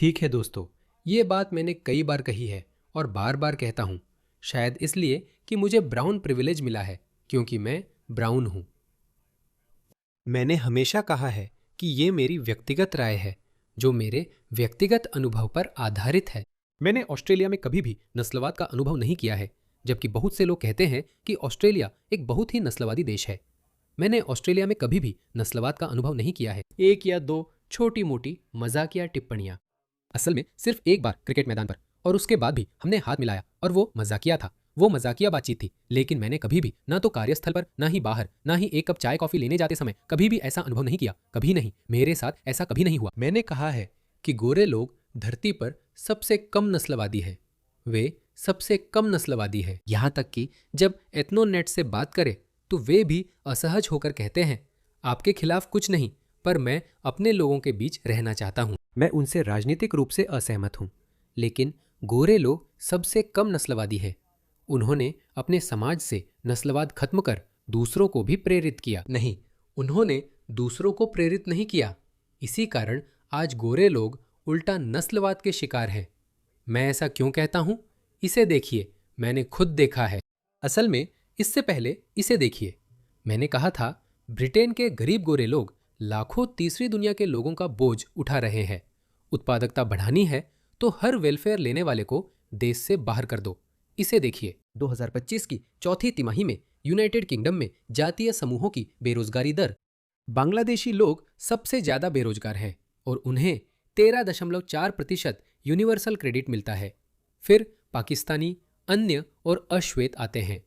ठीक है दोस्तों, ये बात मैंने कई बार कही है और बार बार कहता हूँ, शायद इसलिए कि मुझे ब्राउन प्रिविलेज मिला है, क्योंकि मैं ब्राउन हूँ। मैंने हमेशा कहा है कि ये मेरी व्यक्तिगत राय है, जो मेरे व्यक्तिगत अनुभव पर आधारित है। मैंने ऑस्ट्रेलिया में कभी भी नस्लवाद का अनुभव नहीं किया है, जबकि बहुत से लोग कहते हैं कि ऑस्ट्रेलिया एक बहुत ही नस्लवादी देश है। मैंने ऑस्ट्रेलिया में कभी भी नस्लवाद का अनुभव नहीं किया है। एक या दो छोटी मोटी मजाकिया टिप्पणियां, असल में सिर्फ एक बार क्रिकेट मैदान पर, और उसके बाद भी हमने हाथ मिलाया और वो मजाकिया था। वो मजाकिया बातचीत थी, लेकिन मैंने कभी भी ना तो कार्यस्थल पर, ना ही बाहर, ना ही एक कप चाय कॉफी लेने जाते समय कभी भी ऐसा अनुभव नहीं किया। कभी नहीं, मेरे साथ ऐसा कभी नहीं हुआ। मैंने कहा है कि गोरे लोग धरती पर सबसे कम नस्लवादी है। वे सबसे कम नस्लवादी है। यहाँ तक कि जब एथनोनेट से बात करें तो वे भी असहज होकर कहते हैं, आपके खिलाफ कुछ नहीं, पर मैं अपने लोगों के बीच रहना चाहता हूँ। मैं उनसे राजनीतिक रूप से असहमत हूँ, लेकिन गोरे लोग सबसे कम नस्लवादी है। उन्होंने अपने समाज से नस्लवाद खत्म कर दूसरों को भी प्रेरित किया। नहीं, उन्होंने दूसरों को प्रेरित नहीं किया। इसी कारण आज गोरे लोग उल्टा नस्लवाद के शिकार हैं। मैं ऐसा क्यों कहता हूँ? इसे देखिए, मैंने खुद देखा है। असल में इससे पहले इसे देखिए। मैंने कहा था, ब्रिटेन के गरीब गोरे लोग लाखों तीसरी दुनिया के लोगों का बोझ उठा रहे हैं। उत्पादकता बढ़ानी है तो हर वेलफेयर लेने वाले को देश से बाहर कर दो। इसे देखिए, 2025 की चौथी तिमाही में यूनाइटेड किंगडम में जातीय समूहों की बेरोजगारी दर। बांग्लादेशी लोग सबसे ज्यादा बेरोजगार हैं और उन्हें 13.4% यूनिवर्सल क्रेडिट मिलता है। फिर पाकिस्तानी, अन्य और अश्वेत आते हैं।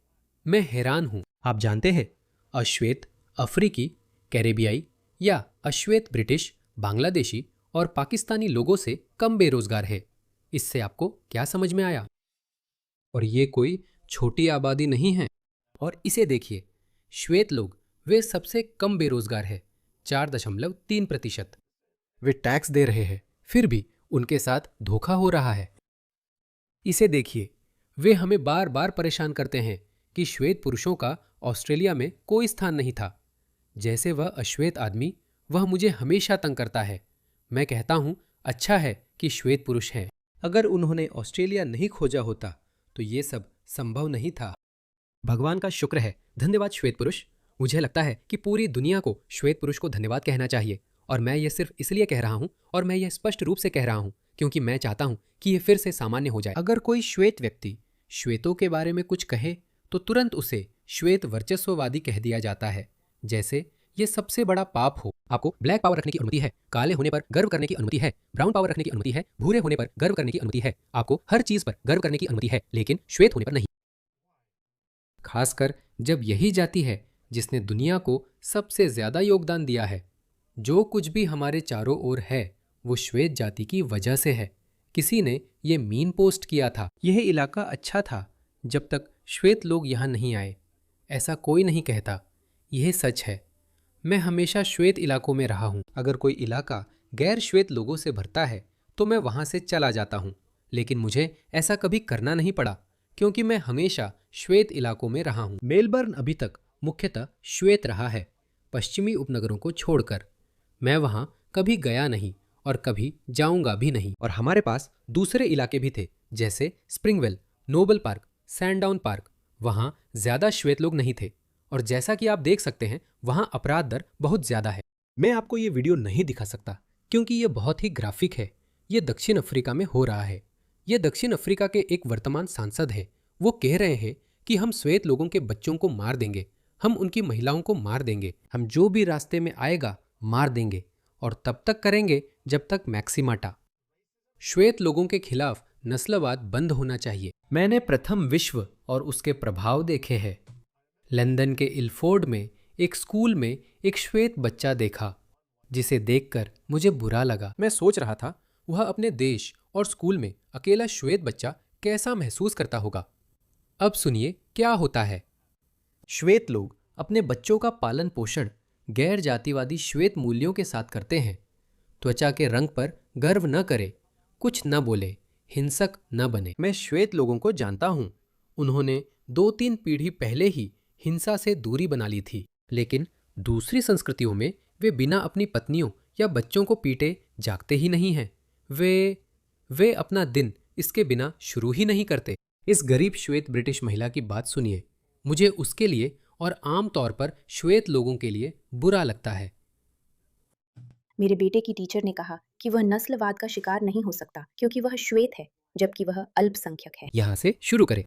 मैं हैरान हूं। आप जानते हैं, अश्वेत अफ्रीकी, कैरेबियाई या अश्वेत ब्रिटिश, बांग्लादेशी और पाकिस्तानी लोगों से कम बेरोजगार है। इससे आपको क्या समझ में आया? और ये कोई छोटी आबादी नहीं है। और इसे देखिए, श्वेत लोग वे सबसे कम बेरोजगार है, 4.3%। वे टैक्स दे रहे हैं, फिर भी उनके साथ धोखा हो रहा है। इसे देखिए, वे हमें बार बार परेशान करते हैं कि श्वेत पुरुषों का ऑस्ट्रेलिया में कोई स्थान नहीं था। जैसे वह अश्वेत आदमी, वह मुझे हमेशा तंग करता है। मैं कहता हूं, अच्छा है कि श्वेत पुरुष हैं। अगर उन्होंने ऑस्ट्रेलिया नहीं खोजा होता तो ये सब संभव नहीं था। भगवान का शुक्र है, धन्यवाद श्वेत पुरुष। मुझे लगता है कि पूरी दुनिया को श्वेत पुरुष को धन्यवाद कहना चाहिए, और मैं ये सिर्फ इसलिए कह रहा हूँ, और मैं ये स्पष्ट रूप से कह रहा हूँ क्योंकि मैं चाहता हूँ कि ये फिर से सामान्य हो जाए। अगर कोई श्वेत व्यक्ति श्वेतों के बारे में कुछ कहे तो तुरंत उसे श्वेत वर्चस्ववादी कह दिया जाता है, जैसे ये सबसे बड़ा पाप हो। आपको ब्लैक पावर रखने की अनुमति है, काले होने पर गर्व करने की अनुमति है, ब्राउन पावर रखने की अनुमति है, भूरे होने पर गर्व करने की अनुमति है। आपको हर चीज पर गर्व करने की अनुमति है, लेकिन श्वेत होने पर नहीं। खासकर जब यही जाति है जिसने दुनिया को सबसे ज्यादा योगदान दिया है। जो कुछ भी हमारे चारों ओर है वो श्वेत जाति की वजह से है। किसी ने ये मीन पोस्ट किया था, यह इलाका अच्छा था जब तक श्वेत लोग यहाँ नहीं आए। ऐसा कोई नहीं कहता, यह सच है। मैं हमेशा श्वेत इलाकों में रहा हूँ। अगर कोई इलाका गैर श्वेत लोगों से भरता है तो मैं वहाँ से चला जाता हूँ, लेकिन मुझे ऐसा कभी करना नहीं पड़ा क्योंकि मैं हमेशा श्वेत इलाकों में रहा हूँ। मेलबर्न अभी तक मुख्यतः श्वेत रहा है, पश्चिमी उपनगरों को छोड़कर। मैं वहाँ कभी गया नहीं और कभी जाऊँगा भी नहीं। और हमारे पास दूसरे इलाके भी थे, जैसे स्प्रिंगवेल, नोबल पार्क, सैंडाउन पार्क। वहाँ ज़्यादा श्वेत लोग नहीं थे, और जैसा कि आप देख सकते हैं वहाँ अपराध दर बहुत ज़्यादा है। मैं आपको ये वीडियो नहीं दिखा सकता क्योंकि ये बहुत ही ग्राफिक है। ये दक्षिण अफ्रीका में हो रहा है। ये दक्षिण अफ्रीका के एक वर्तमान सांसद हैं। वो कह रहे हैं कि हम श्वेत लोगों के बच्चों को मार देंगे, हम उनकी महिलाओं को मार देंगे, हम जो भी रास्ते में आएगा मार देंगे, और तब तक करेंगे जब तक मैक्सिमाटा। श्वेत लोगों के खिलाफ नस्लवाद बंद होना चाहिए। मैंने प्रथम विश्व और उसके प्रभाव देखे हैं। लंदन के इल्फोर्ड में एक स्कूल में एक श्वेत बच्चा देखा, जिसे देखकर मुझे बुरा लगा। मैं सोच रहा था वह अपने देश और स्कूल में अकेला श्वेत बच्चा कैसा महसूस करता होगा। अब सुनिए क्या होता है। श्वेत लोग अपने बच्चों का पालन पोषण गैर जातिवादी श्वेत मूल्यों के साथ करते हैं। त्वचा के रंग पर गर्व न करे, कुछ न बोले, हिंसक न बने। मैं श्वेत लोगों को जानता हूँ। उन्होंने 2-3 पीढ़ी पहले ही हिंसा से दूरी बना ली थी, लेकिन दूसरी संस्कृतियों में वे बिना अपनी पत्नियों या बच्चों को पीटे जागते ही नहीं हैं। वे अपना दिन इसके बिना शुरू ही नहीं करते। इस गरीब श्वेत ब्रिटिश महिला की बात सुनिए। मुझे उसके लिए और आम तौर पर श्वेत लोगों के लिए बुरा लगता है। मेरे बेटे की टीचर ने कहा कि वह नस्लवाद का शिकार नहीं हो सकता क्योंकि वह श्वेत है, जबकि वह अल्पसंख्यक है। यहाँ से शुरू करें।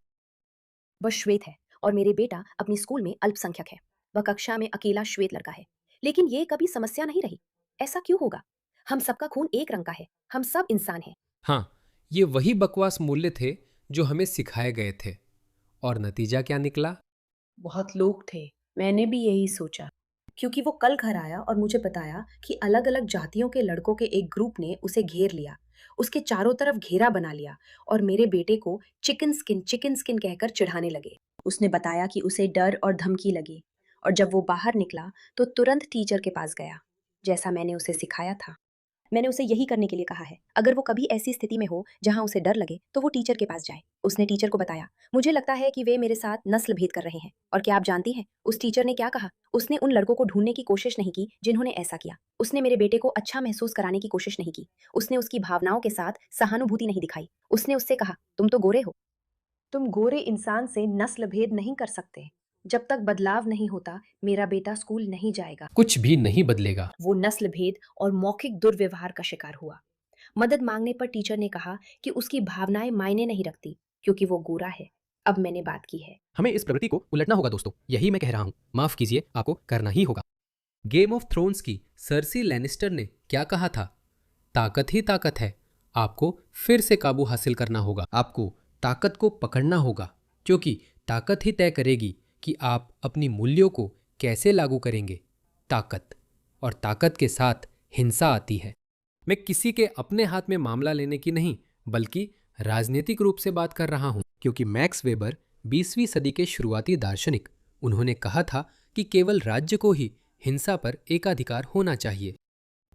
वह श्वेत है और मेरे बेटा अपनी स्कूल में अल्पसंख्यक है। वह कक्षा में अकेला श्वेत लड़का है, लेकिन ये कभी समस्या नहीं रही। ऐसा क्यों होगा? हम सबका खून एक रंग का है, हम सब इंसान हैं। हाँ, ये वही बकवास मूल्य थे जो हमें सिखाए गए थे। और नतीजा क्या निकला? बहुत लोग थे। मैंने भी यही सोचा, क्योंकि वो कल घर आया और मुझे बताया कि अलग अलग जातियों के लड़कों के एक ग्रुप ने उसे घेर लिया, उसके चारों तरफ घेरा बना लिया और मेरे बेटे को चिकन स्किन कहकर चिढ़ाने लगे। उसने बताया कि उसे डर और धमकी लगी, और जब वो बाहर निकला तो तुरंत टीचर के पास गया, जैसा मैंने उसे सिखाया था। मैंने उसे यही करने के लिए कहा है। अगर वो कभी ऐसी स्थिति में हो जहां उसे डर लगे तो वो टीचर के पास जाए। उसने टीचर को बताया, मुझे लगता है कि वे मेरे साथ नस्ल भेद कर रहे हैं। और क्या आप जानती हैं उस टीचर ने क्या कहा? उसने उन लड़कों को ढूंढने की कोशिश नहीं की जिन्होंने ऐसा किया। उसने मेरे बेटे को अच्छा महसूस कराने की कोशिश नहीं की। उसने उसकी भावनाओं के साथ सहानुभूति नहीं दिखाई। उसने उससे कहा, तुम तो गोरे हो, तुम गोरे इंसान से नस्ल भेद नहीं कर सकते। जब तक बदलाव नहीं होता मेरा बेटा स्कूल नहीं जाएगा। कुछ भी नहीं बदलेगा। वो नस्ल भेद और मौखिक दुर्व्यवहार का शिकार हुआ। मदद मांगने पर टीचर ने कहा कि उसकी भावनाएं मायने नहीं रखती क्योंकि वो गोरा है। अब मैंने बात की है। हमें इस प्रवृत्ति को उलटना होगा दोस्तों, यही मैं कह रहा हूं। माफ कीजिए, आपको करना ही होगा। गेम ऑफ थ्रोन्स की सर्सी लैनिस्टर ने क्या कहा था? ताकत ही ताकत है, आपको फिर से काबू हासिल करना होगा। आपको ताकत को पकड़ना होगा, क्योंकि ताकत ही तय करेगी कि आप अपनी मूल्यों को कैसे लागू करेंगे। ताकत, और ताकत के साथ हिंसा आती है। मैं किसी के अपने हाथ में मामला लेने की नहीं, बल्कि राजनीतिक रूप से बात कर रहा हूं, क्योंकि मैक्स वेबर 20वीं सदी के शुरुआती दार्शनिक, उन्होंने कहा था कि केवल राज्य को ही हिंसा पर एकाधिकार होना चाहिए।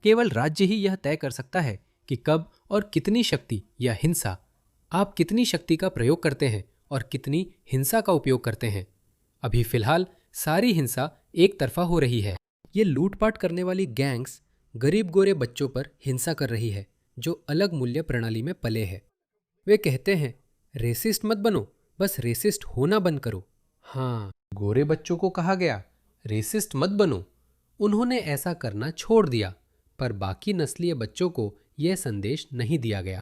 केवल राज्य ही यह तय कर सकता है कि कब और कितनी शक्ति या हिंसा, आप कितनी शक्ति का प्रयोग करते हैं और कितनी हिंसा का उपयोग करते हैं। अभी फिलहाल सारी हिंसा एक तरफा हो रही है। ये लूटपाट करने वाली गैंग्स गरीब गोरे बच्चों पर हिंसा कर रही है जो अलग मूल्य प्रणाली में पले हैं। वे कहते हैं, रेसिस्ट मत बनो, बस रेसिस्ट होना बंद करो। हाँ, गोरे बच्चों को कहा गया, रेसिस्ट मत बनो। उन्होंने ऐसा करना छोड़ दिया, पर बाकी नस्लीय बच्चों को यह संदेश नहीं दिया गया।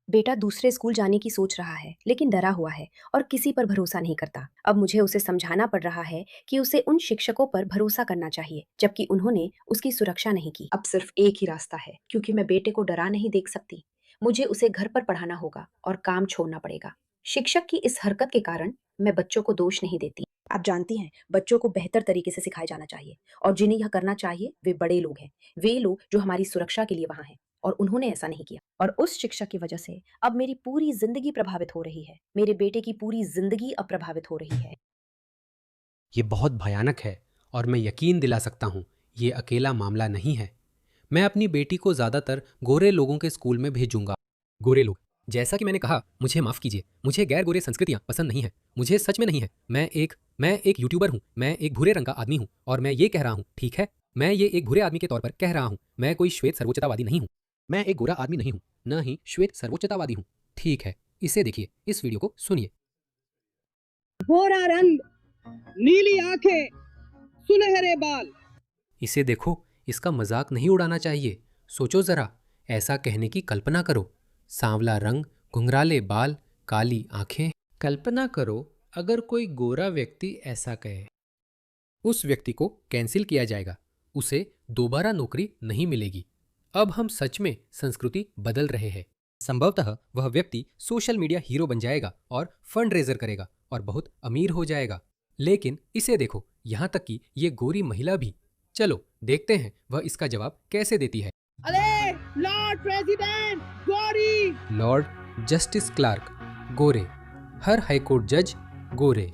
बेटा दूसरे स्कूल जाने की सोच रहा है, लेकिन डरा हुआ है और किसी पर भरोसा नहीं करता। अब मुझे उसे समझाना पड़ रहा है कि उसे उन शिक्षकों पर भरोसा करना चाहिए, जबकि उन्होंने उसकी सुरक्षा नहीं की। अब सिर्फ एक ही रास्ता है, क्योंकि मैं बेटे को डरा नहीं देख सकती। मुझे उसे घर पर पढ़ाना होगा और काम छोड़ना पड़ेगा। शिक्षक की इस हरकत के कारण मैं बच्चों को दोष नहीं देती। आप जानती हैं, बच्चों को बेहतर तरीके से सिखाया जाना चाहिए, और जिन्हें यह करना चाहिए वे बड़े लोग हैं, वे लोग जो हमारी सुरक्षा के लिए वहां हैं, और उन्होंने ऐसा नहीं किया। और उस शिक्षा की वजह से अब मेरी पूरी जिंदगी प्रभावित हो रही है। मेरे बेटे की पूरी जिंदगी अब प्रभावित हो रही है। ये बहुत भयानक है, और मैं यकीन दिला सकता हूँ ये अकेला मामला नहीं है। मैं अपनी बेटी को ज़्यादातर गोरे लोगों के स्कूल में भेजूंगा। गोरे लोग, जैसा कि मैंने कहा, मुझे माफ़ कीजिए, मुझे गैर गोरे संस्कृतियाँ पसंद नहीं है। मुझे सच में नहीं है। मैं एक यूट्यूबर हूँ, मैं एक भूरे रंग का आदमी हूँ, और मैं ये कह रहा हूँ, ठीक है, मैं ये एक भूरे आदमी के तौर पर कह रहा हूँ। मैं कोई श्वेत सर्वोच्चतावादी नहीं हूँ। मैं एक गोरा आदमी नहीं हूँ, न ही श्वेत सर्वोच्चतावादी हूँ। ठीक है, इसे देखिए, इस वीडियो को सुनिए। गोरा रंग, नीली आंखें, सुनहरे बाल। इसे देखो, इसका मजाक नहीं उड़ाना चाहिए। सोचो जरा, ऐसा कहने की कल्पना करो। सांवला रंग, घुंघराले बाल, काली आंखें। कल्पना करो अगर कोई गोरा व्यक्ति ऐसा कहे। उस व्यक्ति को कैंसिल किया जाएगा, उसे दोबारा नौकरी नहीं मिलेगी। अब हम सच में संस्कृति बदल रहे हैं। संभवतः वह व्यक्ति सोशल मीडिया हीरो बन जाएगा और फंड रेजर करेगा और बहुत अमीर हो जाएगा। लेकिन इसे देखो, यहाँ तक कि ये गोरी महिला भी। चलो देखते हैं वह इसका जवाब कैसे देती है। अरे लॉर्ड प्रेसिडेंट, गोरी। लॉर्ड जस्टिस क्लार्क गोरे, हर हाईकोर्ट जज गोरे।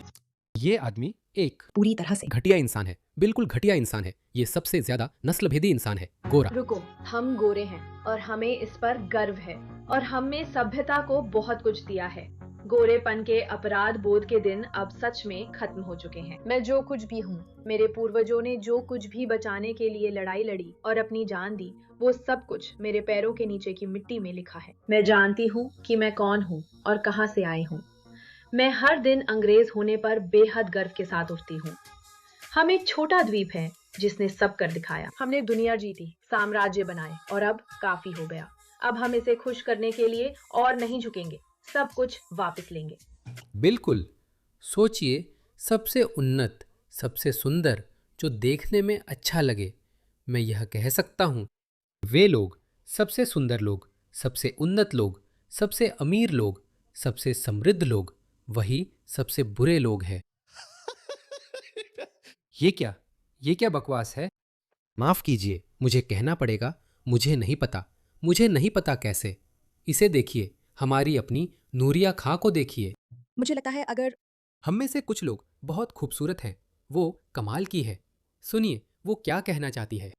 ये आदमी एक पूरी तरह से घटिया इंसान है, बिल्कुल घटिया इंसान है। ये सबसे ज्यादा नस्लभेदी इंसान है, गोरा। रुको, हम गोरे हैं और हमें इस पर गर्व है, और हमने सभ्यता को बहुत कुछ दिया है। गोरेपन के अपराध बोध के दिन अब सच में खत्म हो चुके हैं। मैं जो कुछ भी हूँ, मेरे पूर्वजों ने जो कुछ भी बचाने के लिए लड़ाई लड़ी और अपनी जान दी, वो सब कुछ मेरे पैरों के नीचे की मिट्टी में लिखा है। मैं जानती हूँ कि मैं कौन हूँ और कहाँ से आई हूँ। मैं हर दिन अंग्रेज होने पर बेहद गर्व के साथ उठती हूँ। हम एक छोटा द्वीप है जिसने सब कर दिखाया। हमने दुनिया जीती, साम्राज्य बनाए और अब काफी हो गया। अब हम इसे खुश करने के लिए और नहीं झुकेंगे, सब कुछ वापस लेंगे। बिल्कुल। सोचिए, सबसे उन्नत, सबसे सुंदर, जो देखने में अच्छा लगे। मैं यह कह सकता हूँ, वे लोग, सबसे सुंदर लोग, सबसे उन्नत लोग, सबसे अमीर लोग, सबसे समृद्ध लोग, वही सबसे बुरे लोग हैं। ये क्या ये क्या बकवास है? माफ कीजिए, मुझे कहना पड़ेगा, मुझे नहीं पता। मुझे नहीं पता कैसे। इसे देखिए, हमारी अपनी नूरिया खां को देखिए। मुझे लगता है अगर हम में से कुछ लोग बहुत खूबसूरत हैं, वो कमाल की है। सुनिए, वो क्या कहना चाहती है।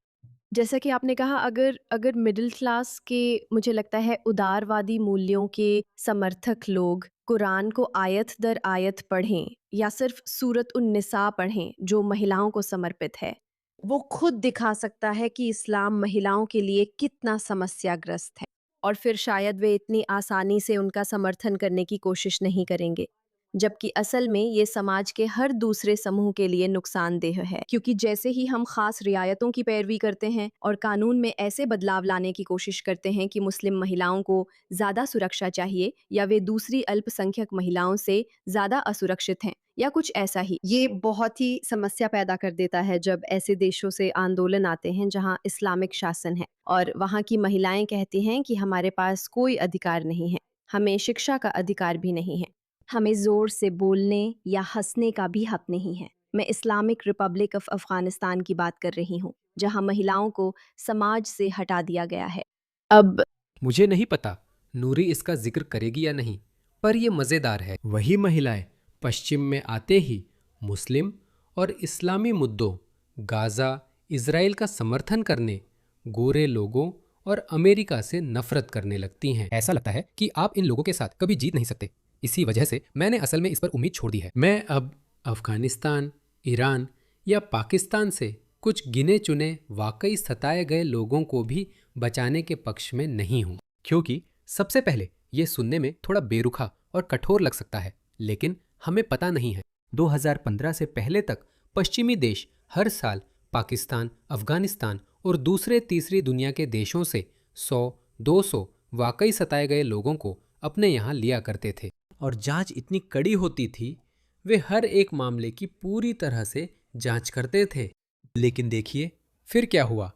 जैसा कि आपने कहा अगर अगर मिडिल क्लास के मुझे लगता है उदारवादी मूल्यों के समर्थक लोग कुरान को आयत दर आयत पढ़ें या सिर्फ सूरत उन निसा पढ़ें जो महिलाओं को समर्पित है, वो खुद दिखा सकता है कि इस्लाम महिलाओं के लिए कितना समस्याग्रस्त है और फिर शायद वे इतनी आसानी से उनका समर्थन करने की कोशिश नहीं करेंगे, जबकि असल में ये समाज के हर दूसरे समूह के लिए नुकसानदेह है, क्योंकि जैसे ही हम खास रियायतों की पैरवी करते हैं और कानून में ऐसे बदलाव लाने की कोशिश करते हैं कि मुस्लिम महिलाओं को ज़्यादा सुरक्षा चाहिए या वे दूसरी अल्पसंख्यक महिलाओं से ज़्यादा असुरक्षित हैं या कुछ ऐसा ही, ये बहुत ही समस्या पैदा कर देता है जब ऐसे देशों से आंदोलन आते हैं जहां इस्लामिक शासन है और वहां की महिलाएं कहती हैं कि हमारे पास कोई अधिकार नहीं है, हमें शिक्षा का अधिकार भी नहीं है, हमें ज़ोर से बोलने या हंसने का भी हक नहीं है। मैं इस्लामिक रिपब्लिक ऑफ अफ़गानिस्तान की बात कर रही हूँ, जहाँ महिलाओं को समाज से हटा दिया गया है। अब मुझे नहीं पता नूरी इसका जिक्र करेगी या नहीं, पर यह मज़ेदार है। वही महिलाएं पश्चिम में आते ही मुस्लिम और इस्लामी मुद्दों, गाज़ा, इज़राइल का समर्थन करने, गोरे लोगों और अमेरिका से नफरत करने लगती हैं। ऐसा लगता है कि आप इन लोगों के साथ कभी जीत नहीं सकते। इसी वजह से मैंने असल में इस पर उम्मीद छोड़ दी है। मैं अब अफ़गानिस्तान, ईरान या पाकिस्तान से कुछ गिने चुने वाकई सताए गए लोगों को भी बचाने के पक्ष में नहीं हूं, क्योंकि सबसे पहले ये सुनने में थोड़ा बेरुखा और कठोर लग सकता है, लेकिन हमें पता नहीं है 2015 से पहले तक पश्चिमी देश हर साल पाकिस्तान, अफगानिस्तान और दूसरे तीसरी दुनिया के देशों से 100-200 वाकई सताए गए लोगों को अपने यहाँ लिया करते थे और जांच इतनी कड़ी होती थी, वे हर एक मामले की पूरी तरह से जांच करते थे। लेकिन देखिए फिर क्या हुआ,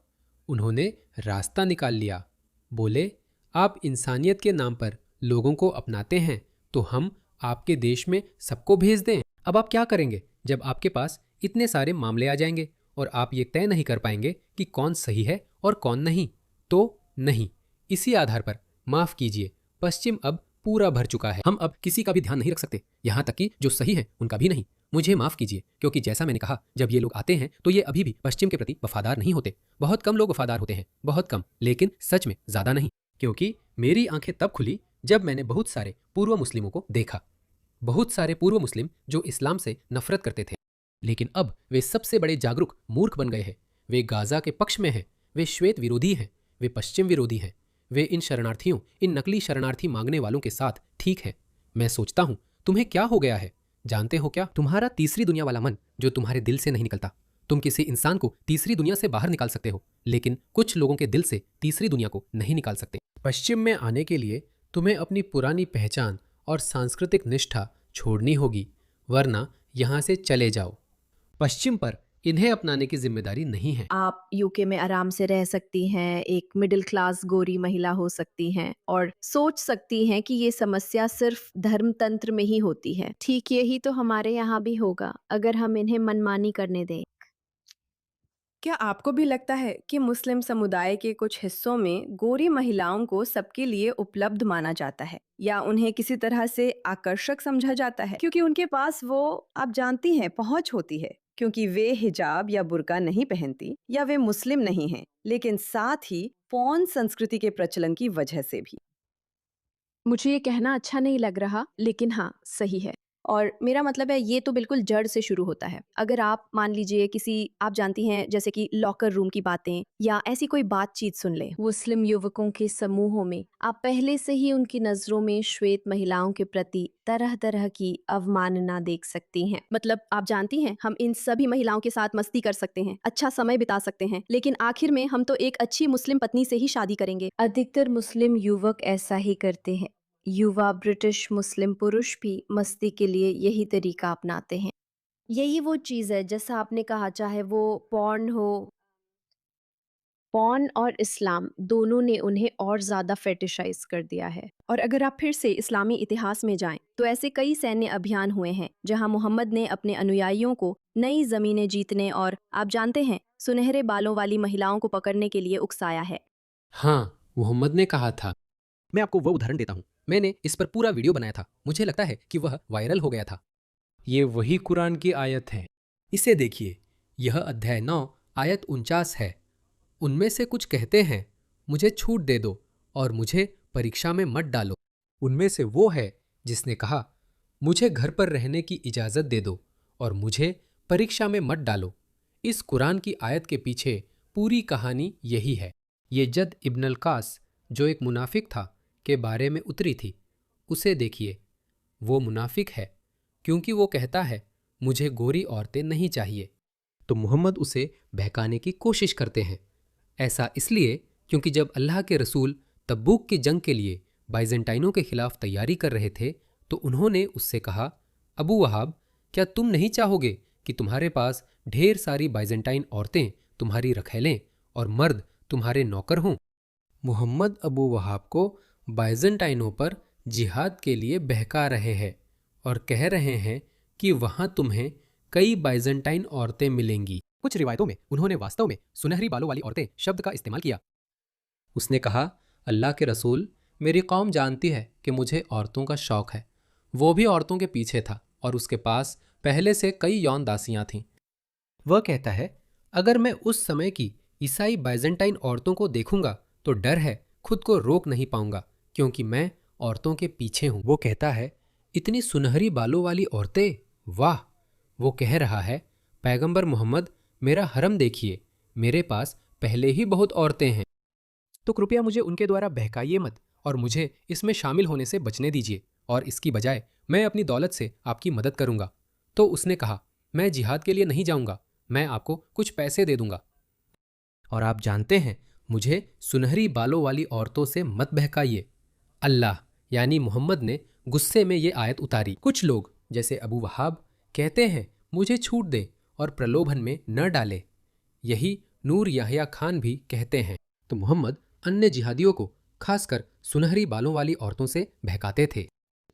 उन्होंने रास्ता निकाल लिया। बोले, आप इंसानियत के नाम पर लोगों को अपनाते हैं तो हम आपके देश में सबको भेज दें। अब आप क्या करेंगे जब आपके पास इतने सारे मामले आ जाएंगे और आप ये तय नहीं कर पाएंगे कि कौन सही है और कौन नहीं? तो नहीं, इसी आधार पर माफ कीजिए, पश्चिम अब पूरा भर चुका है। हम अब किसी का भी ध्यान नहीं रख सकते, यहाँ तक कि जो सही है उनका भी नहीं। मुझे माफ कीजिए, क्योंकि जैसा मैंने कहा, जब ये लोग आते हैं तो ये अभी भी पश्चिम के प्रति वफादार नहीं होते। बहुत कम लोग वफादार होते हैं, बहुत कम, लेकिन सच में ज्यादा नहीं। क्योंकि मेरी आंखें तब खुली जब मैंने बहुत सारे पूर्व मुस्लिमों को देखा, बहुत सारे पूर्व मुस्लिम जो इस्लाम से नफरत करते थे, लेकिन अब वे सबसे बड़े जागरूक मूर्ख बन गए हैं। वे गाजा के पक्ष में हैं, वे श्वेत विरोधी हैं, वे पश्चिम विरोधी हैं, वे इन शरणार्थियों, इन नकली शरणार्थी मांगने वालों के साथ ठीक है। मैं सोचता हूं, तुम्हें क्या हो गया है? जानते हो क्या, तुम्हारा तीसरी दुनिया वाला मन जो तुम्हारे दिल से नहीं निकलता। तुम किसी इंसान को तीसरी दुनिया से बाहर निकाल सकते हो, लेकिन कुछ लोगों के दिल से तीसरी दुनिया को नहीं निकाल सकते। पश्चिम में आने के लिए तुम्हें अपनी पुरानी पहचान और सांस्कृतिक निष्ठा छोड़नी होगी, वरना यहाँ से चले जाओ। पश्चिम पर इन्हें अपनाने की जिम्मेदारी नहीं है। आप यूके में आराम से रह सकती हैं, एक मिडिल क्लास गोरी महिला हो सकती हैं और सोच सकती हैं कि ये समस्या सिर्फ धर्मतंत्र में ही होती है। ठीक यही तो हमारे यहाँ भी होगा अगर हम इन्हें मनमानी करने दें। क्या आपको भी लगता है कि मुस्लिम समुदाय के कुछ हिस्सों में गोरी महिलाओं को सबके लिए उपलब्ध माना जाता है या उन्हें किसी तरह से आकर्षक समझा जाता है क्योंकि उनके पास वो, आप जानती हैं, पहुंच होती है, क्योंकि वे हिजाब या बुर्का नहीं पहनती या वे मुस्लिम नहीं हैं, लेकिन साथ ही पॉर्न संस्कृति के प्रचलन की वजह से भी। मुझे ये कहना अच्छा नहीं लग रहा, लेकिन हाँ, सही है। और मेरा मतलब है ये तो बिल्कुल जड़ से शुरू होता है। अगर आप मान लीजिए किसी आप जानती हैं जैसे कि लॉकर रूम की बातें या ऐसी कोई बातचीत सुन लें, मुस्लिम युवकों के समूहों में आप पहले से ही उनकी नज़रों में श्वेत महिलाओं के प्रति तरह-तरह की अवमानना देख सकती हैं। मतलब आप जानती हैं, हम इन सभी महिलाओं के साथ मस्ती कर सकते हैं, अच्छा समय बिता सकते हैं, लेकिन आखिर में हम तो एक अच्छी मुस्लिम पत्नी से ही शादी करेंगे। अधिकतर मुस्लिम युवक ऐसा ही करते हैं। युवा ब्रिटिश मुस्लिम पुरुष भी मस्ती के लिए यही तरीका अपनाते हैं। यही वो चीज़ है जैसा आपने कहा, चाहे वो पॉर्न हो, पॉर्न और इस्लाम दोनों ने उन्हें और ज़्यादा फेटिशाइज कर दिया है। और अगर आप फिर से इस्लामी इतिहास में जाएं, तो ऐसे कई सैन्य अभियान हुए हैं जहां मोहम्मद ने अपने अनुयायियों को नई ज़मीनें जीतने और आप जानते हैं सुनहरे बालों वाली महिलाओं को पकड़ने के लिए उकसाया है। हाँ, मोहम्मद ने कहा था। मैं आपको वह उदाहरण देता हूँ। मैंने इस पर पूरा वीडियो बनाया था। मुझे लगता है कि वह वायरल हो गया था। ये वही कुरान की आयत है। इसे देखिए। यह अध्याय 9 आयत 49 है। उनमें से कुछ कहते हैं, मुझे छूट दे दो और मुझे परीक्षा में मत डालो। उनमें से वो है जिसने कहा, मुझे घर पर रहने की इजाज़त दे दो और मुझे परीक्षा में मत डालो। इस कुरान की आयत के पीछे पूरी कहानी यही है। ये जद इब्न अल-कास, जो एक मुनाफिक था, के बारे में उतरी थी। उसे देखिए। वो मुनाफिक है क्योंकि वो कहता है, मुझे गोरी औरतें नहीं चाहिए। तो मोहम्मद उसे बहकाने की कोशिश करते हैं। ऐसा इसलिए क्योंकि जब अल्लाह के रसूल तब्बूक की जंग के लिए बाइजेंटाइनों के खिलाफ तैयारी कर रहे थे, तो उन्होंने उससे कहा, अबू वहाब, क्या तुम नहीं चाहोगे कि तुम्हारे पास ढेर सारी बाइजेंटाइन औरतें तुम्हारी रखैलें और मर्द तुम्हारे नौकर हों? मोहम्मद अबू वहाब को बाइजेंटाइनों पर जिहाद के लिए बहका रहे हैं और कह रहे हैं कि वहां तुम्हें कई बाइजेंटाइन औरतें मिलेंगी। कुछ रिवायतों में उन्होंने वास्तव में सुनहरी बालों वाली औरतें शब्द का इस्तेमाल किया। उसने कहा, अल्लाह के रसूल, मेरी कौम जानती है कि मुझे औरतों का शौक है। वो भी औरतों के पीछे था और उसके पास पहले से कई यौन दासियां थीं। वह कहता है, अगर मैं उस समय की ईसाई बाइजेंटाइन औरतों को देखूंगा तो डर है खुद को रोक नहीं पाऊंगा, क्योंकि मैं औरतों के पीछे हूं। वो कहता है, इतनी सुनहरी बालों वाली औरतें, वाह। वो कह रहा है, पैगंबर मोहम्मद, मेरा हरम देखिए, मेरे पास पहले ही बहुत औरतें हैं, तो कृपया मुझे उनके द्वारा बहकाइए मत और मुझे इसमें शामिल होने से बचने दीजिए, और इसकी बजाय मैं अपनी दौलत से आपकी मदद करूंगा। तो उसने कहा, मैं जिहाद के लिए नहीं जाऊंगा, मैं आपको कुछ पैसे दे दूंगा। और आप जानते हैं, मुझे सुनहरी बालों वाली औरतों से मत बहकाइए। अल्लाह यानी मोहम्मद ने गुस्से में ये आयत उतारी। कुछ लोग जैसे अबू वहाब कहते हैं, मुझे छूट दे और प्रलोभन में न डाले। यही नूर याह्या खान भी कहते हैं। तो मोहम्मद अन्य जिहादियों को, खासकर सुनहरी बालों वाली औरतों से बहकाते थे।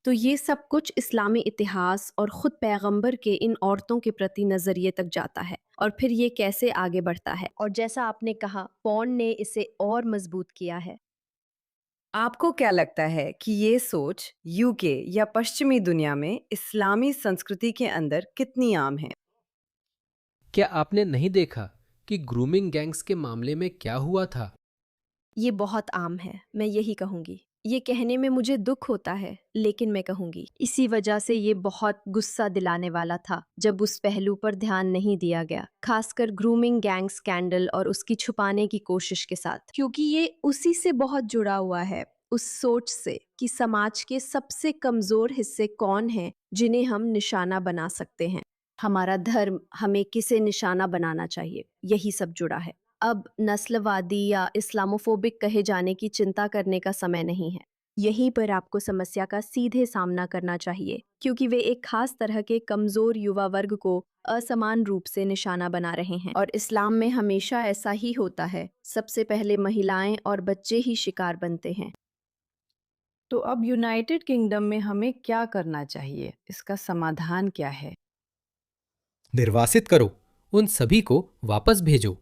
तो ये सब कुछ इस्लामी इतिहास और ख़ुद पैगंबर के इन औरतों के प्रति नज़रिए तक जाता है और फिर ये कैसे आगे बढ़ता है, और जैसा आपने कहा, पॉर्न ने इसे और मजबूत किया है। आपको क्या लगता है कि ये सोच यूके या पश्चिमी दुनिया में इस्लामी संस्कृति के अंदर कितनी आम है? क्या आपने नहीं देखा कि ग्रूमिंग गैंग्स के मामले में क्या हुआ था? ये बहुत आम है, मैं यही कहूँगी। ये कहने में मुझे दुख होता है, लेकिन मैं कहूँगी इसी वजह से ये बहुत गुस्सा दिलाने वाला था जब उस पहलू पर ध्यान नहीं दिया गया, खासकर ग्रूमिंग गैंग स्कैंडल और उसकी छुपाने की कोशिश के साथ, क्योंकि ये उसी से बहुत जुड़ा हुआ है, उस सोच से कि समाज के सबसे कमजोर हिस्से कौन हैं जिन्हें हम निशाना बना सकते हैं। हमारा धर्म हमें किसे निशाना बनाना चाहिए, यही सब जुड़ा है। अब नस्लवादी या इस्लामोफोबिक कहे जाने की चिंता करने का समय नहीं है। यहीं पर आपको समस्या का सीधे सामना करना चाहिए, क्योंकि वे एक खास तरह के कमजोर युवा वर्ग को असमान रूप से निशाना बना रहे हैं, और इस्लाम में हमेशा ऐसा ही होता है। सबसे पहले महिलाएं और बच्चे ही शिकार बनते हैं। तो अब यूनाइटेड किंगडम में हमें क्या करना चाहिए? इसका समाधान क्या है? निर्वासित करो, उन सभी को वापस भेजो।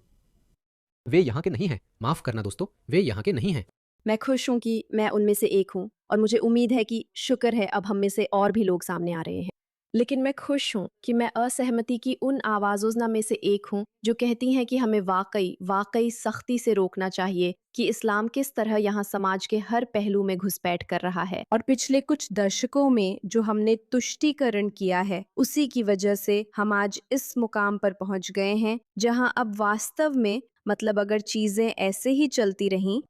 वे यहाँ के नहीं हैं। माफ करना दोस्तों, वे यहाँ के नहीं हैं। मैं खुश हूँ कि मैं उनमें से एक हूँ, और मुझे उम्मीद है कि शुक्र है अब हम में से और भी लोग सामने आ रहे हैं। लेकिन मैं खुश हूँ कि मैं असहमति की उन आवाज़ों में से एक हूँ जो कहती हैं कि हमें वाकई वाकई सख्ती से रोकना चाहिए कि इस्लाम किस तरह यहाँ समाज के हर पहलू में घुसपैठ कर रहा है। और पिछले कुछ दशकों में जो हमने तुष्टीकरण किया है, उसी की वजह से हम आज इस मुकाम पर पहुँच गए हैं जहाँ अब वास्तव में मतलब अगर चीज़ें ऐसे ही चलती रहीं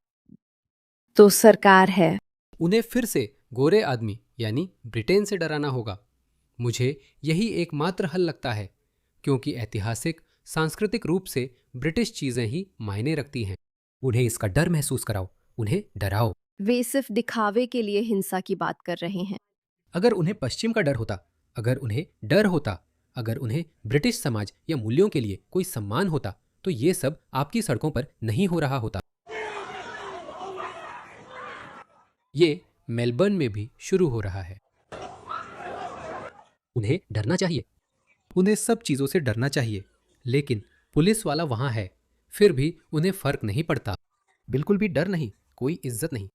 तो सरकार है। उन्हें फिर से गोरे आदमी यानी ब्रिटेन से डराना होगा। मुझे यही एकमात्र हल लगता है, क्योंकि ऐतिहासिक सांस्कृतिक रूप से ब्रिटिश चीजें ही मायने रखती हैं। उन्हें इसका डर महसूस कराओ, उन्हें डराओ। वे सिर्फ दिखावे के लिए हिंसा की बात कर रहे हैं। अगर उन्हें पश्चिम का डर होता, अगर उन्हें डर होता, अगर उन्हें ब्रिटिश समाज या मूल्यों के लिए कोई सम्मान होता, तो ये सब आपकी सड़कों पर नहीं हो रहा होता। ये मेलबर्न में भी शुरू हो रहा है। उन्हें डरना चाहिए, उन्हें सब चीजों से डरना चाहिए, लेकिन पुलिस वाला वहां है, फिर भी उन्हें फर्क नहीं पड़ता। बिल्कुल भी डर नहीं, कोई इज्जत नहीं।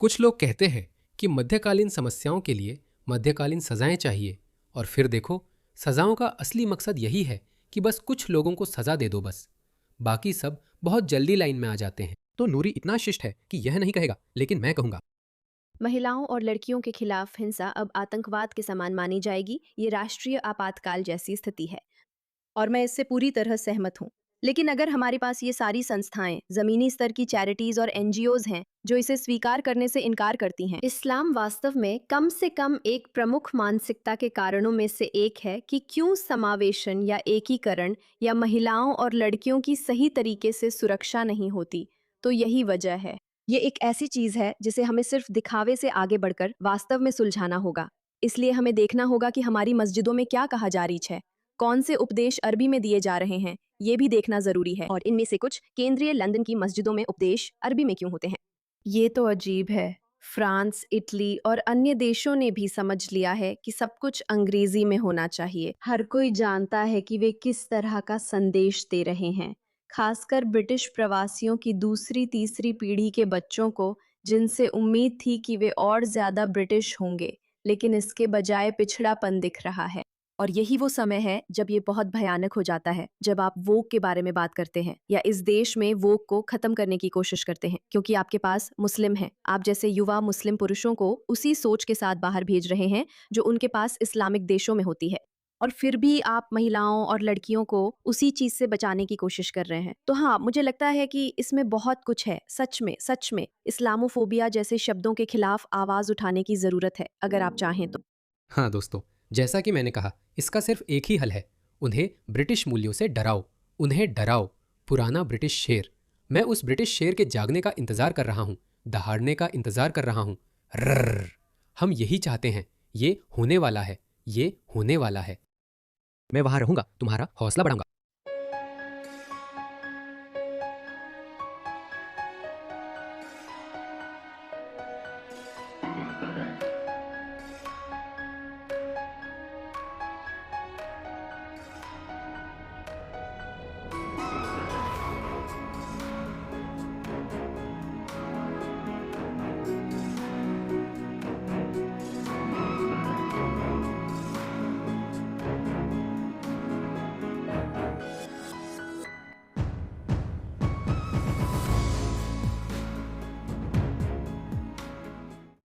कुछ लोग कहते हैं कि मध्यकालीन समस्याओं के लिए मध्यकालीन सजाएं चाहिए, और फिर देखो, सजाओं का असली मकसद यही है कि बस कुछ लोगों को सजा दे दो, बस बाकी सब बहुत जल्दी लाइन में आ जाते हैं। तो नूरी इतना शिष्ट है कि यह नहीं कहेगा, लेकिन मैं कहूंगा। महिलाओं और लड़कियों के खिलाफ हिंसा अब आतंकवाद के समान मानी जाएगी। ये राष्ट्रीय आपातकाल जैसी स्थिति है और मैं इससे पूरी तरह सहमत हूँ। लेकिन अगर हमारे पास ये सारी संस्थाएं, जमीनी स्तर की चैरिटीज और एनजीओज हैं जो इसे स्वीकार करने से इनकार करती हैं, इस्लाम वास्तव में कम से कम एक प्रमुख मानसिकता के कारणों में से एक है कि क्यों समावेशन या एकीकरण या महिलाओं और लड़कियों की सही तरीके से सुरक्षा नहीं होती। तो यही वजह है। ये एक ऐसी चीज है जिसे हमें सिर्फ दिखावे से आगे बढ़कर वास्तव में सुलझाना होगा। इसलिए हमें देखना होगा कि हमारी मस्जिदों में क्या कहा जा रही है, कौन से उपदेश अरबी में दिए जा रहे हैं, ये भी देखना जरूरी है। और इनमें से कुछ केंद्रीय लंदन की मस्जिदों में उपदेश अरबी में क्यों होते हैं? ये तो अजीब है। फ्रांस, इटली और अन्य देशों ने भी समझ लिया है कि सब कुछ अंग्रेजी में होना चाहिए। हर कोई जानता है कि वे किस तरह का संदेश दे रहे हैं, खासकर ब्रिटिश प्रवासियों की दूसरी तीसरी पीढ़ी के बच्चों को, जिनसे उम्मीद थी कि वे और ज्यादा ब्रिटिश होंगे, लेकिन इसके बजाय पिछड़ापन दिख रहा है। और यही वो समय है जब ये बहुत भयानक हो जाता है, जब आप वोक के बारे में बात करते हैं या इस देश में वोक को खत्म करने की कोशिश करते हैं, क्योंकि आपके पास मुस्लिम हैं। आप जैसे युवा मुस्लिम पुरुषों को उसी सोच के साथ बाहर भेज रहे हैं जो उनके पास इस्लामिक देशों में होती है, और फिर भी आप महिलाओं और लड़कियों को उसी चीज से बचाने की कोशिश कर रहे हैं। तो हाँ, मुझे लगता है कि इसमें बहुत कुछ है। सच में इस्लामोफोबिया जैसे शब्दों के खिलाफ आवाज उठाने की जरूरत है, अगर आप चाहें तो। हाँ दोस्तों, जैसा कि मैंने कहा, इसका सिर्फ एक ही हल है। उन्हें ब्रिटिश मूल्यों से डराओ, उन्हें डराओ। पुराना ब्रिटिश शेर। मैं उस ब्रिटिश शेर के जागने का इंतजार कर रहा हूँ, दहाड़ने का इंतजार कर रहा हूँ। रर्र। हम यही चाहते हैं। ये होने वाला है, ये होने वाला है। मैं वहां रहूंगा, तुम्हारा हौसला बढ़ाऊंगा।